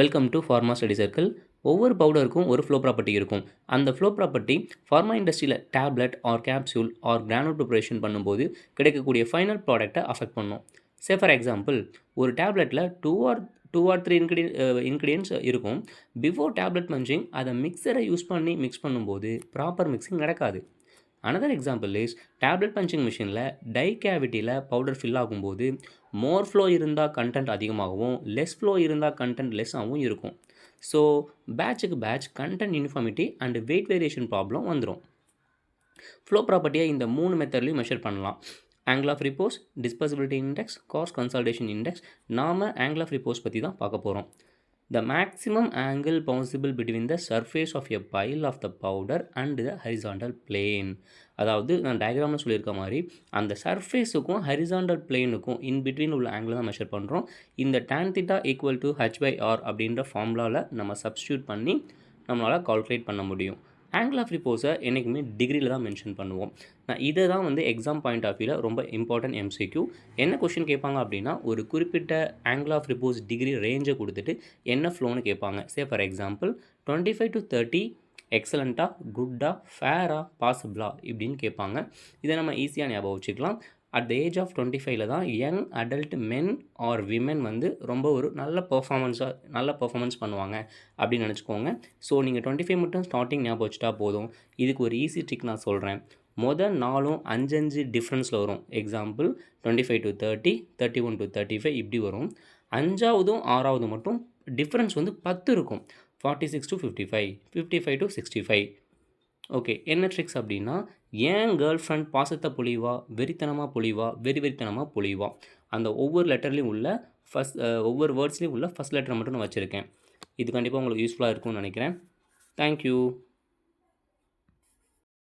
Welcome to pharma study circle. ஒவ்வொரு பவுடருக்கும் ஒரு ஃப்ளோ ப்ராப்பர்ட்டி இருக்கும். அந்த ஃப்ளோ ப்ராப்பர்ட்டி ஃபார்மா இண்டஸ்ட்ரியில் tablet or capsule or granule preparation பண்ணும்போது கிடைக்கக்கூடிய ஃபைனல் ப்ராடக்ட்டை அஃபெக்ட் பண்ணும். ஃபார் எக்ஸாம்பிள், ஒரு டேப்லெட்டில் டூ ஆர் த்ரீ இன்க்ரீடியன்ட்ஸ் இருக்கும். பிஃபோர் டேப்லெட் மஞ்சிங் அதை மிக்சரை யூஸ் பண்ணி மிக்ஸ் பண்ணும்போது ப்ராப்பர் மிக்சிங் நடக்காது. Another example is tablet punching மிஷினில் டை கேவிட்டியில் பவுடர் ஃபில் ஆகும்போது மோர் ஃப்ளோ இருந்தால் கண்டென்ட் அதிகமாகவும் லெஸ் ஃப்ளோ இருந்தால் கண்டென்ட் லெஸ்ஸாகவும் இருக்கும். ஸோ பேட்சுக்கு batch content uniformity and weight variation problem வந்துடும். ஃப்ளோ ப்ராப்பர்ட்டியை இந்த 3 மெத்தட்லையும் மெஷர் பண்ணலாம். Angle of repose, dispersibility index, காஸ்ட் கன்சால்டேஷன் இண்டெக்ஸ். நாம் ஆங்கிள் ஆஃப் ரிப்போஸ் பற்றி தான் பார்க்க போகிறோம். The maximum angle possible between the surface of a pile of the powder and the horizontal plane. அதாவது நான் டயக்ராமில் சொல்லியிருக்க மாதிரி அந்த சர்ஃபேஸுக்கும் ஹரிசாண்டல் பிளேனுக்கும் இன்பிட்வீன் உள்ள ஆங்கிள் தான் மெஷர் பண்ணுறோம். இந்த tan theta equal to h/r அப்படின்ற ஃபார்முலாவில் நம்ம சப்ஸ்டியூட் பண்ணி நம்மளால் கால்குலேட் பண்ண முடியும். ஆங்கிள் ஆஃப் ரிப்போஸை என்றைக்குமே டிகிரியில் தான் மென்ஷன் பண்ணுவோம். நான் இதை தான் எக்ஸாம் பாயிண்ட் ஆஃப் வியூவில் ரொம்ப இம்பார்ட்டன்ட் MCQ. என்ன கொஷின் கேட்பாங்க அப்படின்னா, ஒரு குறிப்பிட்ட ஆங்கிள் ஆஃப் ரிப்போஸ் டிகிரி ரேஞ்சை கொடுத்துட்டு என்ன ஃப்ளோன்னு கேட்பாங்க. ஃபார் எக்ஸாம்பிள் 25 to 30 எக்ஸலண்ட்டாக, குட்டாக, ஃபேராக, பாசிபிளா இப்படின்னு கேட்பாங்க. இதை நம்ம ஈஸியாக ஞாபகம் வச்சுக்கலாம். அட் த ஏஜ் ஆஃப் 25 தான் யங் அடல்ட் மென் ஆர் விமென் ரொம்ப ஒரு நல்ல பர்ஃபார்மன்ஸ் பண்ணுவாங்க அப்படின்னு நினச்சிக்கோங்க. ஸோ நீங்கள் 25 மட்டும் ஸ்டார்டிங் ஞாபகம் வச்சுட்டா போதும். இதுக்கு ஒரு ஈஸி ட்ரிக் நான் சொல்கிறேன். மொதல் 4ம் 5 டிஃப்ரென்ஸில் வரும். எக்ஸாம்பிள் 25 to 30, 31 to 35 இப்படி வரும். 5ஆவதும் 6ஆவது மட்டும் டிஃப்ரென்ஸ் 10 இருக்கும். 46 to 55, 55 to 65. ஓகே, என்ன ட்ரிக்ஸ் அப்படின்னா, ஏன் கேர்ள் ஃப்ரெண்ட் பாசத்தை பொழிவா, வெறித்தனமாக பொழிவா, வெறித்தனமாக பொழிவா, அந்த ஒவ்வொரு லெட்டர்லேயும் உள்ள ஒவ்வொரு வேர்ட்ஸ்லேயும் உள்ள ஃபஸ்ட் லெட்டரை மட்டும் நான் வச்சுருக்கேன். இது கண்டிப்பாக உங்களுக்கு யூஸ்ஃபுல்லாக இருக்கும்னு நினைக்கிறேன். தேங்க்யூ.